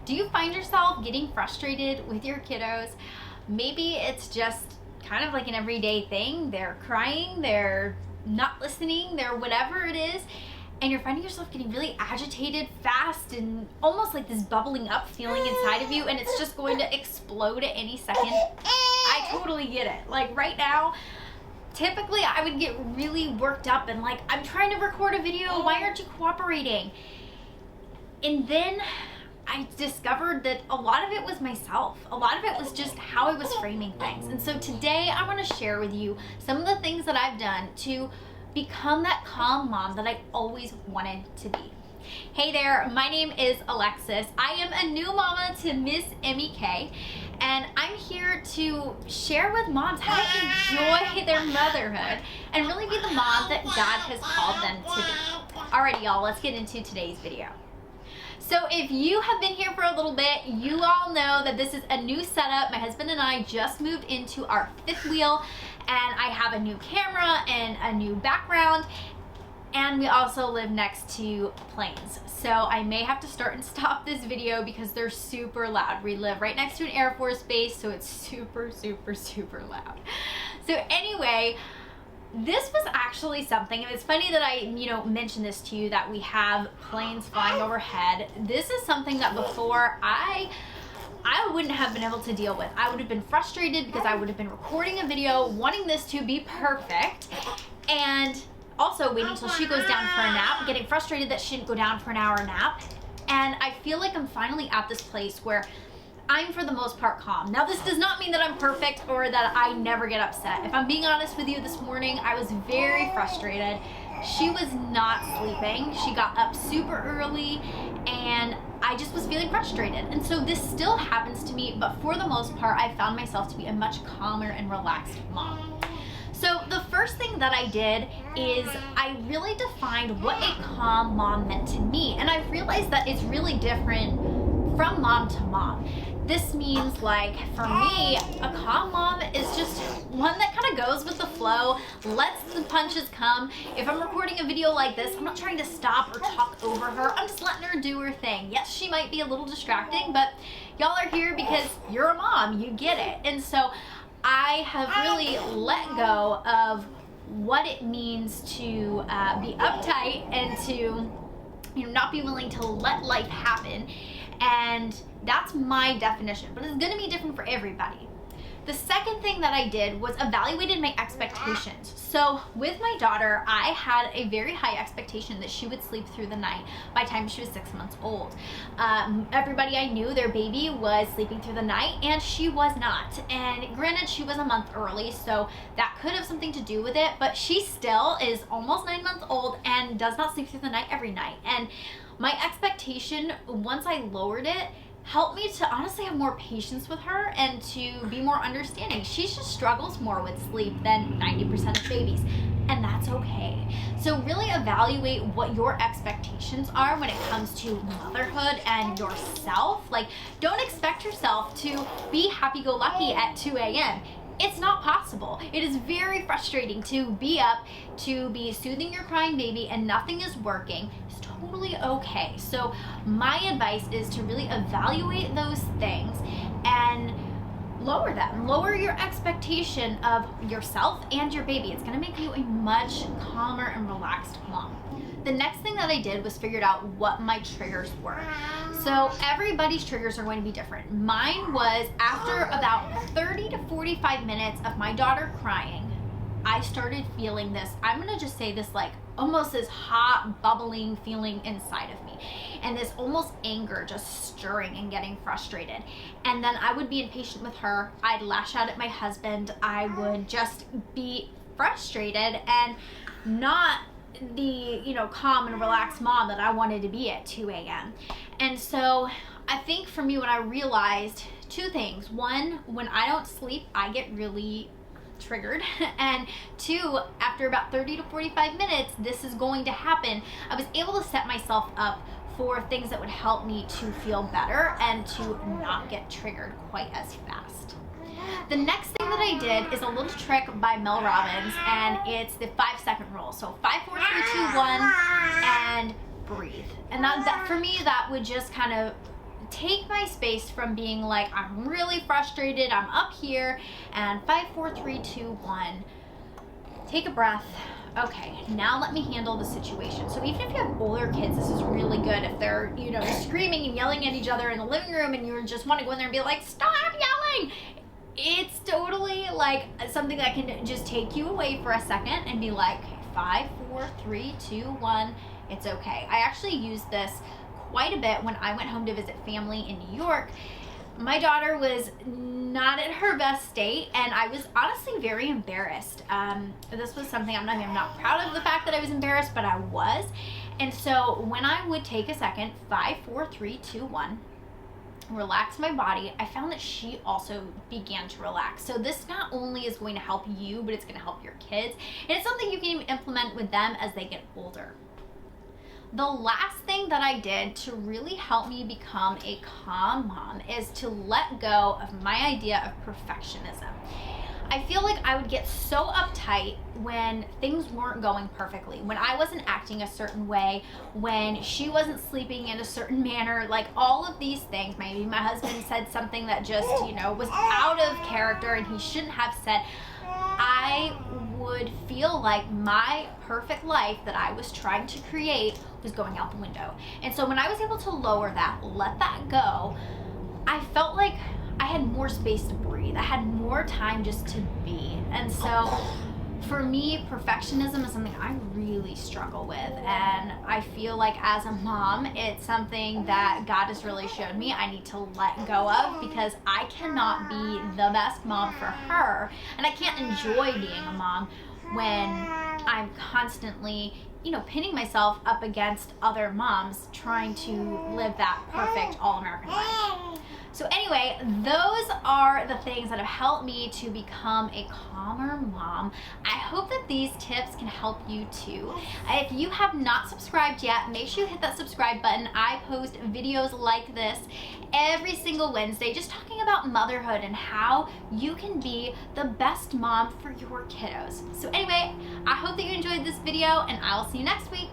Do you find yourself getting frustrated with your kiddos? Maybe it's just kind of like an everyday thing. They're crying, they're not listening, they're whatever it is, and you're finding yourself getting really agitated fast and almost like this bubbling up feeling inside of you, and it's just going to explode at any second. I totally get it. Like right now, typically I would get really worked up and like, I'm trying to record a video, why aren't you cooperating? And then I discovered that a lot of it was myself. A lot of it was just how I was framing things. And so today I want to share with you some of the things that I've done to become that calm mom that I always wanted to be. Hey there, my name is Alexis. I am a new mama to Miss Emmy K, and I'm here to share with moms how to enjoy their motherhood and really be the mom that God has called them to be. Alrighty y'all, let's get into today's video. So if you have been here for a little bit, you all know that this is a new setup. My husband and I just moved into our fifth wheel, and I have a new camera and a new background, and we also live next to planes. So I may have to start and stop this video because they're super loud. We live right next to an Air Force base, so it's super, super, super loud. So anyway, this was actually something, and it's funny that I, mentioned this to you, that we have planes flying overhead. This is something that before I wouldn't have been able to deal with. I would have been frustrated because I would have been recording a video, wanting this to be perfect, and also waiting till she goes down for a nap, getting frustrated that she didn't go down for an hour nap. And I feel like I'm finally at this place where I'm for the most part calm. Now this does not mean that I'm perfect or that I never get upset. If I'm being honest with you, this morning I was very frustrated. She was not sleeping. She got up super early and I just was feeling frustrated. And so this still happens to me, but for the most part I found myself to be a much calmer and relaxed mom. So the first thing that I did is I really defined what a calm mom meant to me. And I realized that it's really different from mom to mom. This means, like, for me, a calm mom is just one that kind of goes with the flow, lets the punches come. If I'm recording a video like this, I'm not trying to stop or talk over her. I'm just letting her do her thing. Yes, she might be a little distracting, but y'all are here because you're a mom. You get it. And so I have really let go of what it means to be uptight and to not be willing to let life happen. And that's my definition, but it's gonna be different for everybody. The second thing that I did was evaluated my expectations. So with my daughter, I had a very high expectation that she would sleep through the night by the time she was 6 months old. Everybody I knew, their baby was sleeping through the night, and she was not. And granted, she was a month early, so that could have something to do with it, but she still is almost 9 months old and does not sleep through the night every night. And my expectation, once I lowered it, helped me to honestly have more patience with her and to be more understanding. She just struggles more with sleep than 90% of babies, and that's okay. So really evaluate what your expectations are when it comes to motherhood and yourself. Like, don't expect yourself to be happy-go-lucky at 2 a.m. It's not possible. It is very frustrating to be up, to be soothing your crying baby, and nothing is working. It's totally okay. So my advice is to really evaluate those things and lower them. Lower your expectation of yourself and your baby. It's gonna make you a much calmer and relaxed mom. The next thing that I did was figured out what my triggers were. So everybody's triggers are going to be different. Mine was after about 30 to 45 minutes of my daughter crying, I started feeling this, I'm gonna just say this, like almost this hot bubbling feeling inside of me, and this almost anger just stirring and getting frustrated. And then I would be impatient with her. I'd lash out at my husband. I would just be frustrated and not the calm and relaxed mom that I wanted to be at 2 a.m. And so I think for me, when I realized two things: one, when I don't sleep, I get really triggered, and two, after about 30 to 45 minutes, this is going to happen. I was able to set myself up for things that would help me to feel better and to not get triggered quite as fast. The next thing that I did is a little trick by Mel Robbins, and it's the 5-second rule. So 5, 4, 3, 2, 1, and breathe. And that for me, that would just kind of take my space from being like, I'm really frustrated, I'm up here, and 5, 4, 3, 2, 1. Take a breath. Okay, now let me handle the situation. So even if you have older kids, this is really good. If they're, screaming and yelling at each other in the living room and you just want to go in there and be like, stop yelling. It's totally like something that can just take you away for a second and be like, 5, 4, 3, 2, 1. It's okay. I actually used this quite a bit when I went home to visit family in New York. My daughter was not in her best state, and I was honestly very embarrassed. This was something I'm not proud of the fact that I was embarrassed, but I was. And so when I would take a second, 5, 4, 3, 2, 1, relax my body, I found that she also began to relax. So this not only is going to help you, but it's going to help your kids. And it's something you can even implement with them as they get older. The last thing that I did to really help me become a calm mom is to let go of my idea of perfectionism. I feel like I would get so uptight when things weren't going perfectly, when I wasn't acting a certain way, when she wasn't sleeping in a certain manner, like all of these things. Maybe my husband said something that just, was out of character and he shouldn't have said. I would feel like my perfect life that I was trying to create was going out the window. And so when I was able to lower that, let that go, I felt like I had more space to breathe. I had more time just to be. And so for me, perfectionism is something I really struggle with. And I feel like as a mom, it's something that God has really showed me I need to let go of, because I cannot be the best mom for her. And I can't enjoy being a mom when I'm constantly, pinning myself up against other moms trying to live that perfect all-American life. So anyway, those are the things that have helped me to become a calmer mom. I hope that these tips can help you too. If you have not subscribed yet, make sure you hit that subscribe button. I post videos like this every single Wednesday, just talking about motherhood and how you can be the best mom for your kiddos. So anyway, I hope that you enjoyed this video, and I will see you next week.